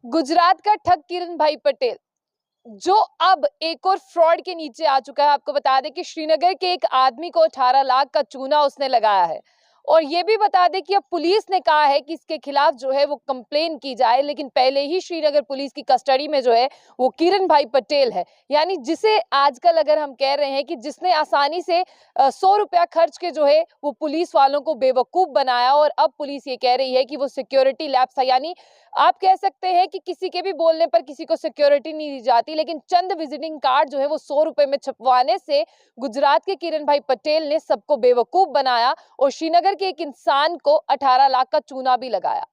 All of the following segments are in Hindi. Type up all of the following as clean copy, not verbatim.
गुजरात का ठग किरण भाई पटेल जो अब एक और फ्रॉड के नीचे आ चुका है। आपको बता दें कि श्रीनगर के एक आदमी को 18 लाख का चूना उसने लगाया है। और ये भी बता दें कि अब पुलिस ने कहा है कि इसके खिलाफ जो है वो कंप्लेन की जाए, लेकिन पहले ही श्रीनगर पुलिस की कस्टडी में जो है वो किरण भाई पटेल है, यानी जिसे आजकल अगर हम कह रहे हैं कि जिसने आसानी से 100 रुपया खर्च के जो है वो पुलिस वालों को बेवकूफ बनाया। और अब पुलिस ये कह रही है कि वो सिक्योरिटी लैप्स था, यानी आप कह सकते हैं कि किसी के भी बोलने पर किसी को सिक्योरिटी नहीं दी जाती, लेकिन चंद विजिटिंग कार्ड जो है वो 100 रुपए में छपवाने से गुजरात के किरण भाई पटेल ने सबको बेवकूफ बनाया और श्रीनगर के एक इंसान को 18 लाख का चूना भी लगाया।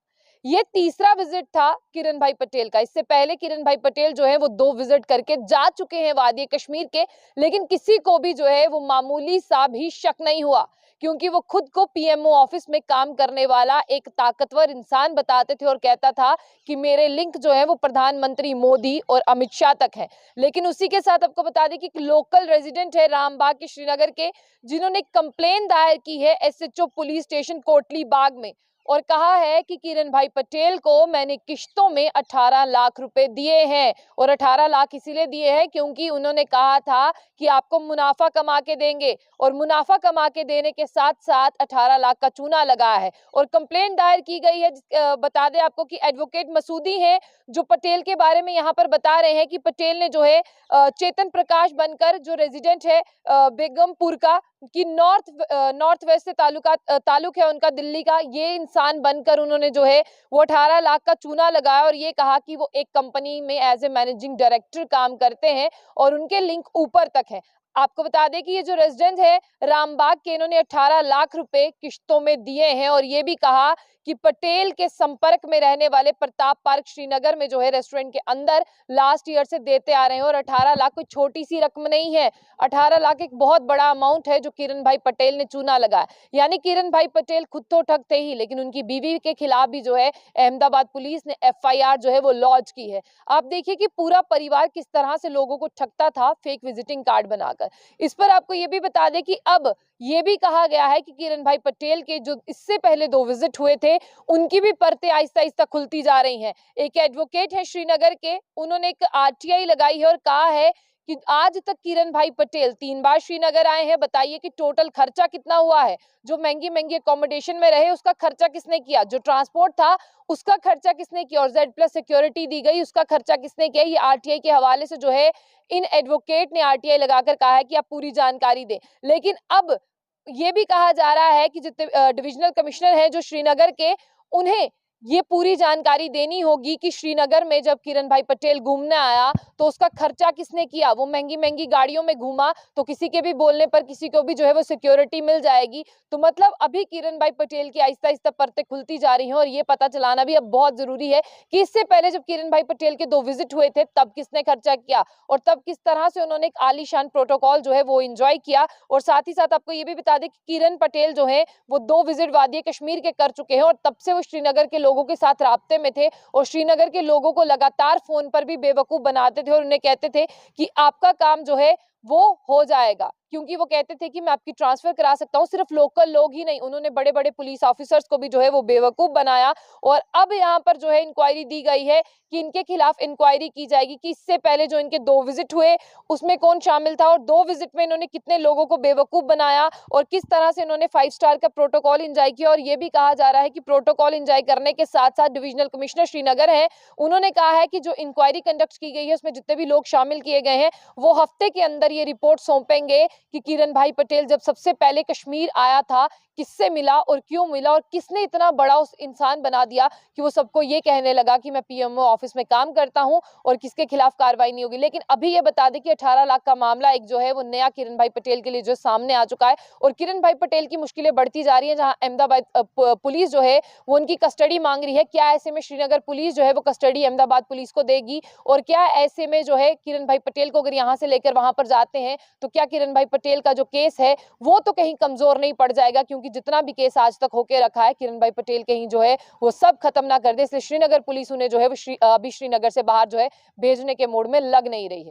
ये तीसरा विजिट था किरण भाई पटेल का। इससे पहले किरण भाई पटेल जो है वो 2 विजिट करके जा चुके हैं वादी कश्मीर के, लेकिन किसी को भी जो है वो मामूली सा भी शक नहीं हुआ, क्योंकि वो खुद को पीएमओ ऑफिस में काम करने वाला एक ताकतवर इंसान बताते थे और कहता था कि मेरे लिंक जो है वो प्रधानमंत्री मोदी और अमित शाह तक है। लेकिन उसी के साथ आपको बता दें कि लोकल रेजिडेंट है रामबाग के श्रीनगर के, जिन्होंने कंप्लेन दायर की है एसएचओ पुलिस स्टेशन कोटली बाग में और कहा है कि किरण भाई पटेल को मैंने किश्तों में 18 लाख रुपए दिए हैं। और 18 लाख इसीलिए दिए हैं क्योंकि उन्होंने कहा था कि आपको मुनाफा कमा के देंगे, और मुनाफा कमा के देने के साथ साथ 18 लाख का चूना लगाया है। और कंप्लेंट दायर की गई है। बता दें आपको कि एडवोकेट मसूदी हैं जो पटेल के बारे में यहाँ पर बता रहे हैं कि पटेल ने जो है चेतन प्रकाश बनकर, जो रेजिडेंट है बेगमपुर का, कि नॉर्थ वेस्ट से ताल्लुक है उनका दिल्ली का, ये इंसान बनकर उन्होंने जो है वो 18 लाख का चूना लगाया और ये कहा कि वो एक कंपनी में एज ए मैनेजिंग डायरेक्टर काम करते हैं और उनके लिंक ऊपर तक है। आपको बता दें कि ये जो रेजिडेंट है रामबाग के, इन्होंने 18 लाख रुपए किश्तों में दिए हैं और ये भी कहा कि पटेल के संपर्क में रहने वाले प्रताप पार्क श्रीनगर में जो है रेस्टोरेंट के अंदर लास्ट ईयर से देते आ रहे हैं। और 18 लाख कोई छोटी सी रकम नहीं है, 18 लाख एक बहुत बड़ा अमाउंट है जो किरण भाई पटेल ने चूना लगाया। यानी किरण भाई पटेल खुद तो ठग थे ही, लेकिन उनकी बीवी के खिलाफ भी जो है अहमदाबाद पुलिस ने एफआईआर जो है वो लॉन्च की है। आप देखिए कि पूरा परिवार किस तरह से लोगों को ठगता था फेक विजिटिंग कार्ड बनाकर। इस पर आपको ये भी बता दें कि अब ये भी कहा गया है कि किरण भाई पटेल के जो इससे पहले 2 विजिट हुए थे उनकी भी परतें आहिस्ता आहिस्ता खुलती जा रही हैं। एक एडवोकेट है श्रीनगर के, उन्होंने एक आरटीआई लगाई है और कहा है कि आज तक किरण भाई पटेल 3 बार श्रीनगर आए हैं। बताइए कि टोटल खर्चा कितना हुआ है, जो महंगी महंगी अकोमोडेशन में रहे उसका खर्चा किसने किया, जो ट्रांसपोर्ट था उसका खर्चा किसने किया, और जेड प्लस सिक्योरिटी दी गई उसका खर्चा किसने किया। ये आरटीआई के हवाले से जो है इन एडवोकेट ने आरटीआई लगाकर कहा है कि आप पूरी जानकारी दें। लेकिन अब ये भी कहा जा रहा है कि जितने डिविजनल कमिश्नर हैं जो श्रीनगर के, उन्हें ये पूरी जानकारी देनी होगी कि श्रीनगर में जब किरण भाई पटेल घूमने आया तो उसका खर्चा किसने किया। वो महंगी महंगी गाड़ियों में घूमा तो किसी के भी बोलने पर किसी को भी जो है वो सिक्योरिटी मिल जाएगी। तो मतलब अभी किरण भाई पटेल की आहिस्ता आहिस्ता परतें खुलती जा रही हैं और ये पता चलाना भी अब बहुत जरूरी है कि इससे पहले जब किरण भाई पटेल के 2 विजिट हुए थे तब किसने खर्चा किया और तब किस तरह से उन्होंने एक आलीशान प्रोटोकॉल जो है वो एंजॉय किया। और साथ ही साथ आपको ये भी बता दें कि किरण पटेल जो है वो 2 विजिट वादी कश्मीर के कर चुके हैं और तब से वो श्रीनगर के लोगों के साथ राब्ते में थे और श्रीनगर के लोगों को लगातार फोन पर भी बेवकूफ बनाते थे और उन्हें कहते थे कि आपका काम जो है वो हो जाएगा, क्योंकि वो कहते थे कि मैं आपकी ट्रांसफर करा सकता हूं। सिर्फ लोकल लोग ही नहीं, उन्होंने बड़े बड़े पुलिस ऑफिसर्स को भी जो है वो बेवकूफ बनाया। और अब यहाँ पर जो है इंक्वायरी दी गई है कि इनके खिलाफ इंक्वायरी की जाएगी कि इससे पहले जो इनके 2 विजिट हुए उसमें कौन शामिल था और 2 विजिट में इन्होंने कितने लोगों को बेवकूफ बनाया और किस तरह से इन्होंने 5 स्टार का प्रोटोकॉल एंजॉय किया। और ये भी कहा जा रहा है कि प्रोटोकॉल एंजॉय करने के साथ साथ डिविजनल कमिश्नर श्रीनगर है, उन्होंने कहा है कि जो इंक्वायरी कंडक्ट की गई है उसमें जितने भी लोग शामिल किए गए हैं वो हफ्ते के अंदर ये रिपोर्ट सौंपेंगे कि किरण भाई पटेल जब सबसे पहले कश्मीर आया था किससे मिला और क्यों मिला और किसने इतना बड़ा उस इंसान बना दिया कि वो सबको ये कहने लगा कि मैं पीएमओ ऑफिस में काम करता हूं और किसके खिलाफ कार्रवाई नहीं होगी। लेकिन अभी ये बता दें कि 18 लाख का मामला एक जो है वो नया किरण भाई पटेल के लिए जो सामने आ चुका है और किरण भाई पटेल की मुश्किलें बढ़ती जा रही है, जहां अहमदाबाद पुलिस जो है वो उनकी कस्टडी मांग रही है। क्या ऐसे में श्रीनगर पुलिस जो है वो कस्टडी अहमदाबाद पुलिस को देगी और क्या ऐसे में जो है किरण भाई पटेल को अगर यहाँ से लेकर वहां पर जाते हैं तो क्या किरण भाई पटेल का जो केस है वो तो कहीं कमजोर नहीं पड़ जाएगा, क्योंकि जितना भी केस आज तक होके रखा है किरण भाई पटेल कहीं जो है वो सब खत्म ना कर दे। इसलिए श्रीनगर पुलिस उन्हें जो है वो अभी श्रीनगर से बाहर जो है भेजने के मूड में लग नहीं रही है।